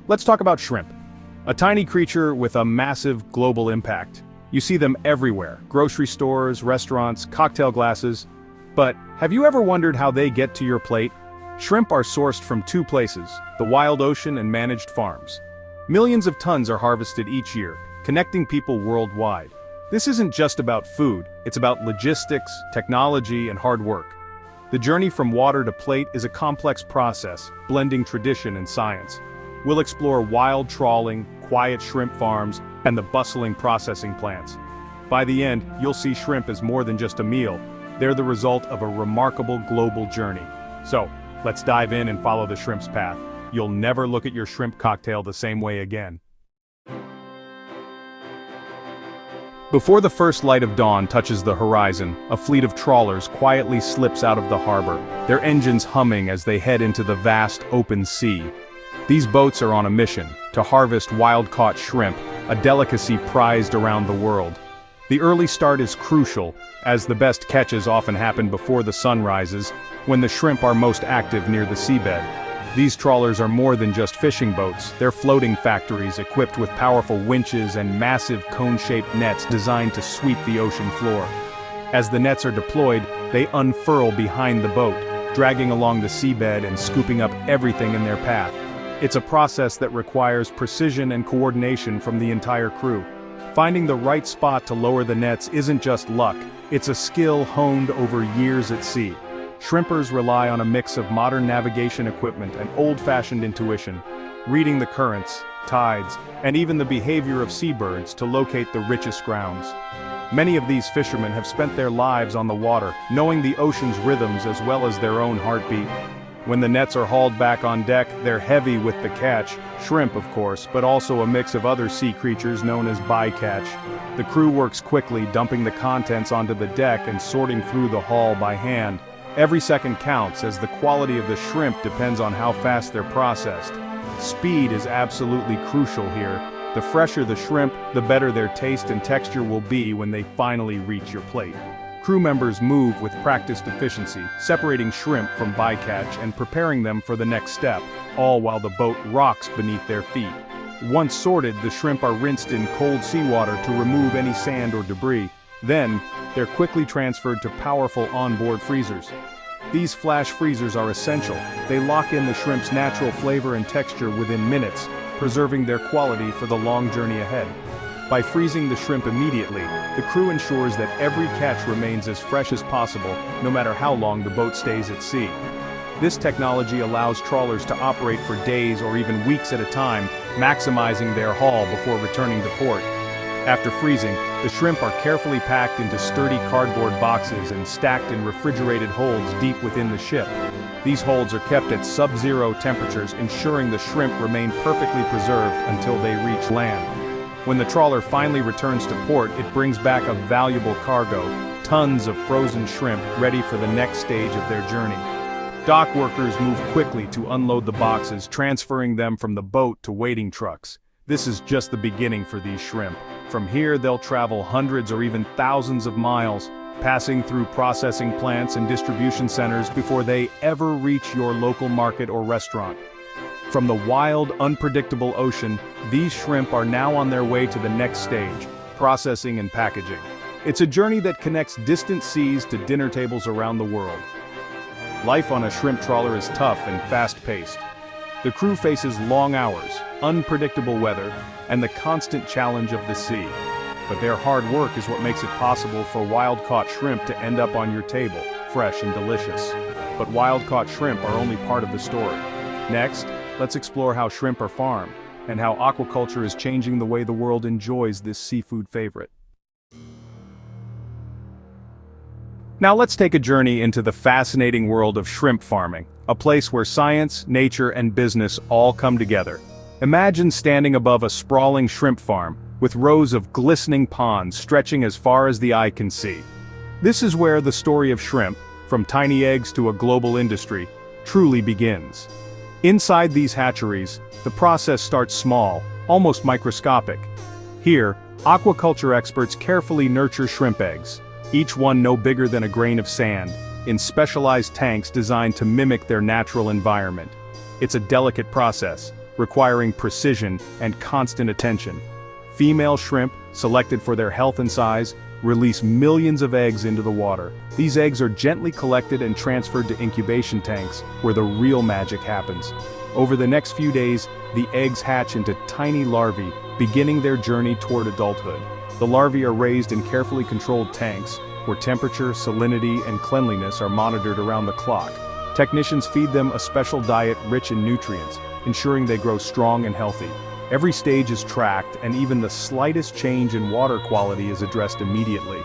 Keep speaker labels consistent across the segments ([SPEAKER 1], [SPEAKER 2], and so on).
[SPEAKER 1] Let's talk about shrimp. A tiny creature with a massive global impact. You see them everywhere, grocery stores, restaurants, cocktail glasses. But have you ever wondered how they get to your plate? Shrimp are sourced from two places, the wild ocean and managed farms. Millions of tons are harvested each year, connecting people worldwide. This isn't just about food, it's about logistics, technology, and hard work. The journey from water to plate is a complex process, blending tradition and science. We'll explore wild trawling, quiet shrimp farms, and the bustling processing plants. By the end, you'll see shrimp as more than just a meal. They're the result of a remarkable global journey. So, let's dive in and follow the shrimp's path. You'll never look at your shrimp cocktail the same way again. Before the first light of dawn touches the horizon, a fleet of trawlers quietly slips out of the harbor, their engines humming as they head into the vast open sea. These boats are on a mission, to harvest wild-caught shrimp, a delicacy prized around the world. The early start is crucial, as the best catches often happen before the sun rises, when the shrimp are most active near the seabed. These trawlers are more than just fishing boats, they're floating factories equipped with powerful winches and massive cone-shaped nets designed to sweep the ocean floor. As the nets are deployed, they unfurl behind the boat, dragging along the seabed and scooping up everything in their path. It's a process that requires precision and coordination from the entire crew. Finding the right spot to lower the nets isn't just luck, it's a skill honed over years at sea. Shrimpers rely on a mix of modern navigation equipment and old-fashioned intuition, reading the currents, tides, and even the behavior of seabirds to locate the richest grounds. Many of these fishermen have spent their lives on the water, knowing the ocean's rhythms as well as their own heartbeat. When the nets are hauled back on deck, they're heavy with the catch, shrimp of course, but also a mix of other sea creatures known as bycatch. The crew works quickly, dumping the contents onto the deck and sorting through the haul by hand. Every second counts, as the quality of the shrimp depends on how fast they're processed. Speed is absolutely crucial here. The fresher the shrimp, the better their taste and texture will be when they finally reach your plate. Crew members move with practiced efficiency, separating shrimp from bycatch and preparing them for the next step, all while the boat rocks beneath their feet. Once sorted, the shrimp are rinsed in cold seawater to remove any sand or debris. Then, they're quickly transferred to powerful onboard freezers. These flash freezers are essential. They lock in the shrimp's natural flavor and texture within minutes, preserving their quality for the long journey ahead. By freezing the shrimp immediately, the crew ensures that every catch remains as fresh as possible, no matter how long the boat stays at sea. This technology allows trawlers to operate for days or even weeks at a time, maximizing their haul before returning to port. After freezing, the shrimp are carefully packed into sturdy cardboard boxes and stacked in refrigerated holds deep within the ship. These holds are kept at sub-zero temperatures, ensuring the shrimp remain perfectly preserved until they reach land. When the trawler finally returns to port, it brings back a valuable cargo, tons of frozen shrimp ready for the next stage of their journey. Dock workers move quickly to unload the boxes, transferring them from the boat to waiting trucks. This is just the beginning for these shrimp. From here, they'll travel hundreds or even thousands of miles, passing through processing plants and distribution centers before they ever reach your local market or restaurant. From the wild, unpredictable ocean, these shrimp are now on their way to the next stage, processing and packaging. It's a journey that connects distant seas to dinner tables around the world. Life on a shrimp trawler is tough and fast-paced. The crew faces long hours, unpredictable weather, and the constant challenge of the sea. But their hard work is what makes it possible for wild-caught shrimp to end up on your table, fresh and delicious. But wild-caught shrimp are only part of the story. Next, let's explore how shrimp are farmed, and how aquaculture is changing the way the world enjoys this seafood favorite. Now let's take a journey into the fascinating world of shrimp farming, a place where science, nature, and business all come together. Imagine standing above a sprawling shrimp farm, with rows of glistening ponds stretching as far as the eye can see. This is where the story of shrimp, from tiny eggs to a global industry, truly begins. Inside these hatcheries, the process starts small, almost microscopic. Here, aquaculture experts carefully nurture shrimp eggs, each one no bigger than a grain of sand, in specialized tanks designed to mimic their natural environment. It's a delicate process, requiring precision and constant attention. Female shrimp, selected for their health and size, release millions of eggs into the water. These eggs are gently collected and transferred to incubation tanks, where the real magic happens. Over the next few days, the eggs hatch into tiny larvae, beginning their journey toward adulthood. The larvae are raised in carefully controlled tanks, where temperature, salinity, and cleanliness are monitored around the clock. Technicians feed them a special diet rich in nutrients, ensuring they grow strong and healthy. Every stage is tracked, and even the slightest change in water quality is addressed immediately.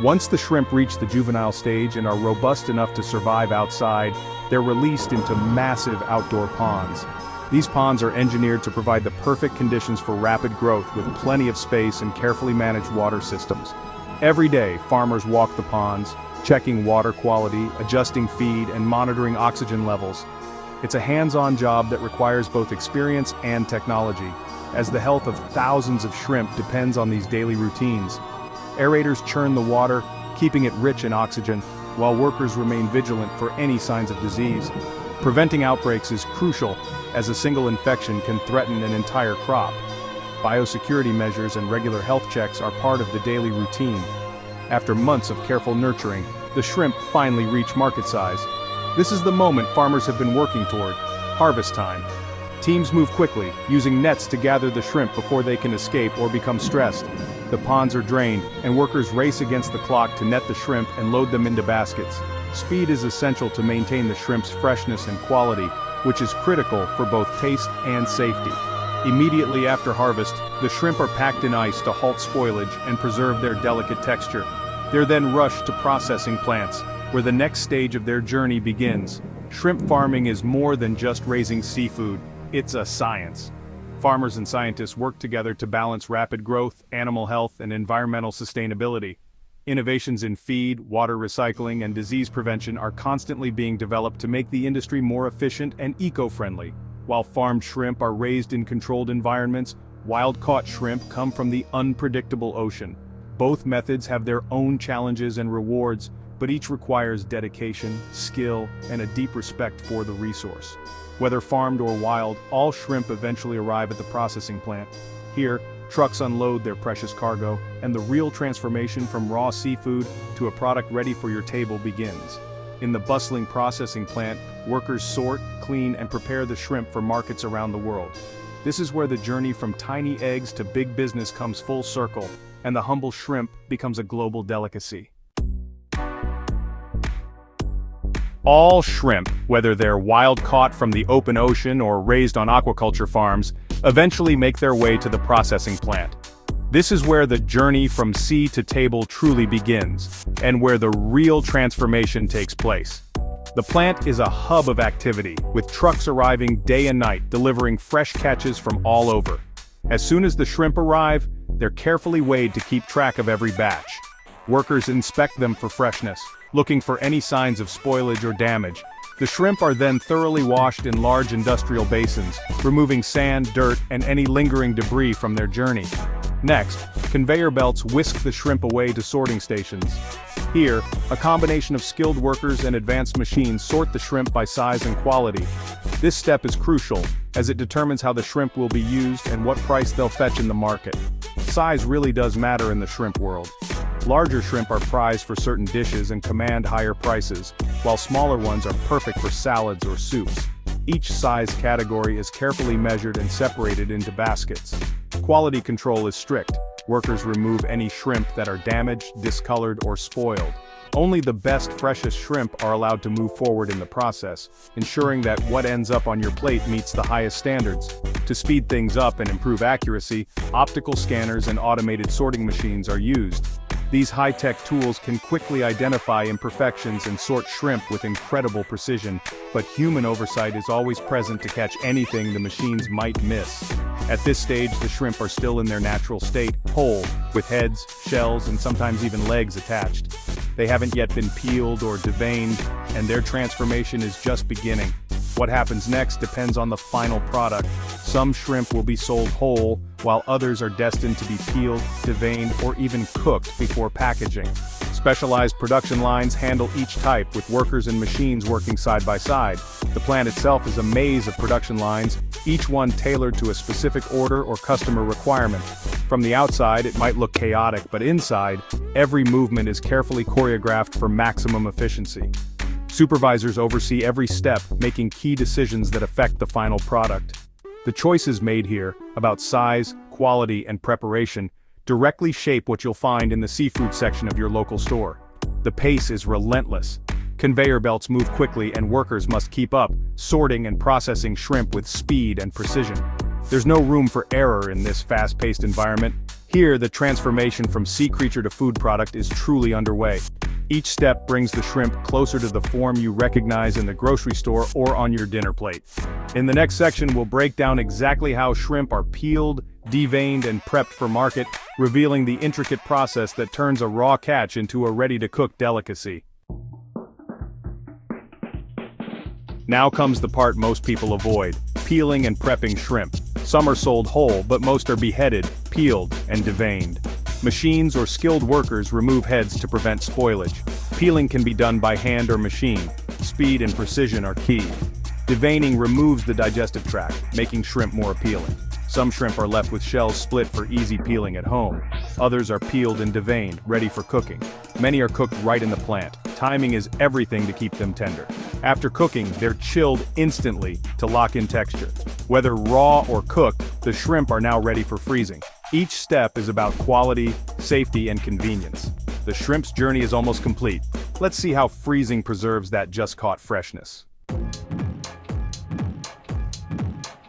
[SPEAKER 1] Once the shrimp reach the juvenile stage and are robust enough to survive outside, they're released into massive outdoor ponds. These ponds are engineered to provide the perfect conditions for rapid growth with plenty of space and carefully managed water systems. Every day, farmers walk the ponds, checking water quality, adjusting feed, and monitoring oxygen levels. It's a hands-on job that requires both experience and technology, as the health of thousands of shrimp depends on these daily routines. Aerators churn the water, keeping it rich in oxygen, while workers remain vigilant for any signs of disease. Preventing outbreaks is crucial, as a single infection can threaten an entire crop. Biosecurity measures and regular health checks are part of the daily routine. After months of careful nurturing, the shrimp finally reach market size. This is the moment farmers have been working toward: harvest time. Teams move quickly, using nets to gather the shrimp before they can escape or become stressed. The ponds are drained, and workers race against the clock to net the shrimp and load them into baskets. Speed is essential to maintain the shrimp's freshness and quality, which is critical for both taste and safety. Immediately after harvest, the shrimp are packed in ice to halt spoilage and preserve their delicate texture. They're then rushed to processing plants, where the next stage of their journey begins. Shrimp farming is more than just raising seafood. It's a science. Farmers and scientists work together to balance rapid growth, animal health, and environmental sustainability. Innovations in feed, water recycling, and disease prevention are constantly being developed to make the industry more efficient and eco-friendly. While farmed shrimp are raised in controlled environments, wild-caught shrimp come from the unpredictable ocean. Both methods have their own challenges and rewards, but each requires dedication, skill, and a deep respect for the resource. Whether farmed or wild, all shrimp eventually arrive at the processing plant. Here, trucks unload their precious cargo, and the real transformation from raw seafood to a product ready for your table begins. In the bustling processing plant, workers sort, clean, and prepare the shrimp for markets around the world. This is where the journey from tiny eggs to big business comes full circle, and the humble shrimp becomes a global delicacy. All shrimp, whether they're wild-caught from the open ocean or raised on aquaculture farms, eventually make their way to the processing plant. This is where the journey from sea to table truly begins, and where the real transformation takes place. The plant is a hub of activity, with trucks arriving day and night, delivering fresh catches from all over. As soon as the shrimp arrive, they're carefully weighed to keep track of every batch. Workers inspect them for freshness, looking for any signs of spoilage or damage. The shrimp are then thoroughly washed in large industrial basins, removing sand, dirt, and any lingering debris from their journey. Next, conveyor belts whisk the shrimp away to sorting stations. Here, a combination of skilled workers and advanced machines sort the shrimp by size and quality. This step is crucial, as it determines how the shrimp will be used and what price they'll fetch in the market. Size really does matter in the shrimp world. Larger shrimp are prized for certain dishes and command higher prices, while smaller ones are perfect for salads or soups. Each size category is carefully measured and separated into baskets. Quality control is strict. Workers remove any shrimp that are damaged, discolored, or spoiled. Only the best, freshest shrimp are allowed to move forward in the process, ensuring that what ends up on your plate meets the highest standards. To speed things up and improve accuracy, optical scanners and automated sorting machines are used. These high-tech tools can quickly identify imperfections and sort shrimp with incredible precision, but human oversight is always present to catch anything the machines might miss. At this stage, the shrimp are still in their natural state, whole, with heads, shells, and sometimes even legs attached. They haven't yet been peeled or deveined, and their transformation is just beginning. What happens next depends on the final product. Some shrimp will be sold whole, while others are destined to be peeled, deveined, or even cooked before packaging. Specialized production lines handle each type, with workers and machines working side by side. The plant itself is a maze of production lines, each one tailored to a specific order or customer requirement. From the outside, it might look chaotic, but inside, every movement is carefully choreographed for maximum efficiency. Supervisors oversee every step, making key decisions that affect the final product. The choices made here, about size, quality, and preparation, directly shape what you'll find in the seafood section of your local store. The pace is relentless. Conveyor belts move quickly and workers must keep up, sorting and processing shrimp with speed and precision. There's no room for error in this fast-paced environment. Here, the transformation from sea creature to food product is truly underway. Each step brings the shrimp closer to the form you recognize in the grocery store or on your dinner plate. In the next section, we'll break down exactly how shrimp are peeled, deveined, and prepped for market, revealing the intricate process that turns a raw catch into a ready-to-cook delicacy. Now comes the part most people avoid: peeling and prepping shrimp. Some are sold whole, but most are beheaded, peeled, and deveined. Machines or skilled workers remove heads to prevent spoilage. Peeling can be done by hand or machine. Speed and precision are key. Deveining removes the digestive tract, making shrimp more appealing. Some shrimp are left with shells split for easy peeling at home. Others are peeled and deveined, ready for cooking. Many are cooked right in the plant. Timing is everything to keep them tender. After cooking, they're chilled instantly to lock in texture. Whether raw or cooked, the shrimp are now ready for freezing. Each step is about quality, safety, and convenience. The shrimp's journey is almost complete. Let's see how freezing preserves that just-caught freshness.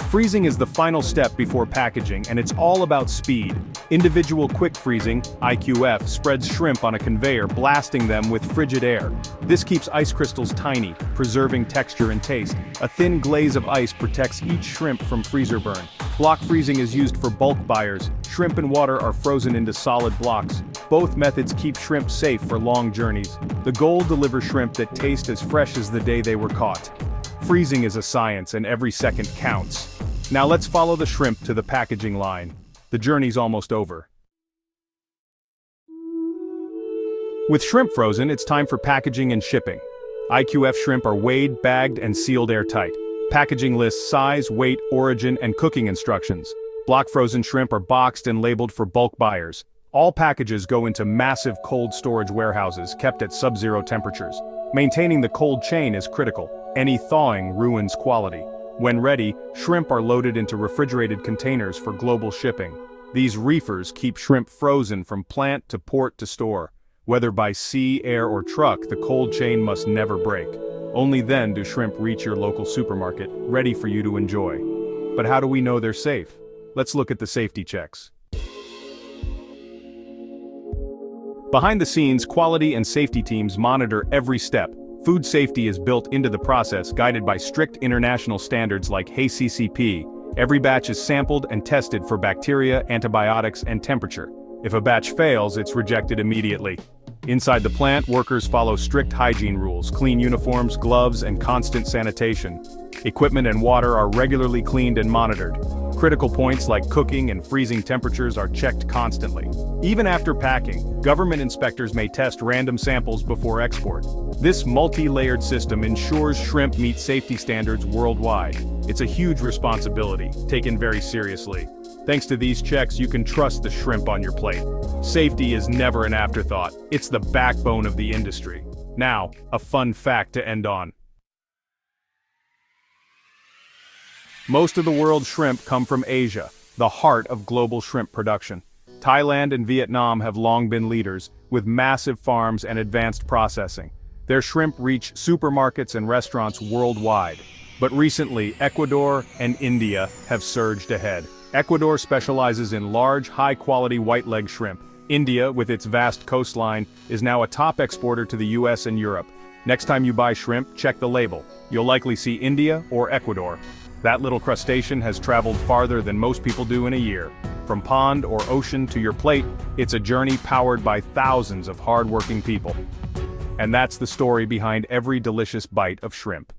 [SPEAKER 1] Freezing is the final step before packaging, and it's all about speed. Individual quick freezing, IQF, spreads shrimp on a conveyor, blasting them with frigid air. This keeps ice crystals tiny, preserving texture and taste. A thin glaze of ice protects each shrimp from freezer burn. Block freezing is used for bulk buyers. Shrimp and water are frozen into solid blocks. Both methods keep shrimp safe for long journeys. The goal: delivers shrimp that taste as fresh as the day they were caught. Freezing is a science, and every second counts. Now let's follow the shrimp to the packaging line. The journey's almost over. With shrimp frozen, it's time for packaging and shipping. IQF shrimp are weighed, bagged, and sealed airtight. Packaging lists size, weight, origin, and cooking instructions. Block frozen shrimp are boxed and labeled for bulk buyers. All packages go into massive cold storage warehouses kept at sub-zero temperatures. Maintaining the cold chain is critical. Any thawing ruins quality. When ready, shrimp are loaded into refrigerated containers for global shipping. These reefers keep shrimp frozen from plant to port to store. Whether by sea, air, or truck, the cold chain must never break. Only then do shrimp reach your local supermarket, ready for you to enjoy. But how do we know they're safe? Let's look at the safety checks. Behind the scenes, quality and safety teams monitor every step. Food safety is built into the process, guided by strict international standards like HACCP. Every batch is sampled and tested for bacteria, antibiotics, and temperature. If a batch fails, it's rejected immediately. Inside the plant, workers follow strict hygiene rules: clean uniforms, gloves, and constant sanitation. Equipment and water are regularly cleaned and monitored. Critical points like cooking and freezing temperatures are checked constantly. Even after packing, government inspectors may test random samples before export. This multi-layered system ensures shrimp meet safety standards worldwide. It's a huge responsibility, taken very seriously. Thanks to these checks, you can trust the shrimp on your plate. Safety is never an afterthought. It's the backbone of the industry. Now, a fun fact to end on. Most of the world's shrimp come from Asia, the heart of global shrimp production. Thailand and Vietnam have long been leaders, with massive farms and advanced processing. Their shrimp reach supermarkets and restaurants worldwide. But recently, Ecuador and India have surged ahead. Ecuador specializes in large, high-quality white-leg shrimp. India, with its vast coastline, is now a top exporter to the US and Europe. Next time you buy shrimp, check the label. You'll likely see India or Ecuador. That little crustacean has traveled farther than most people do in a year. From pond or ocean to your plate, it's a journey powered by thousands of hard-working people. And that's the story behind every delicious bite of shrimp.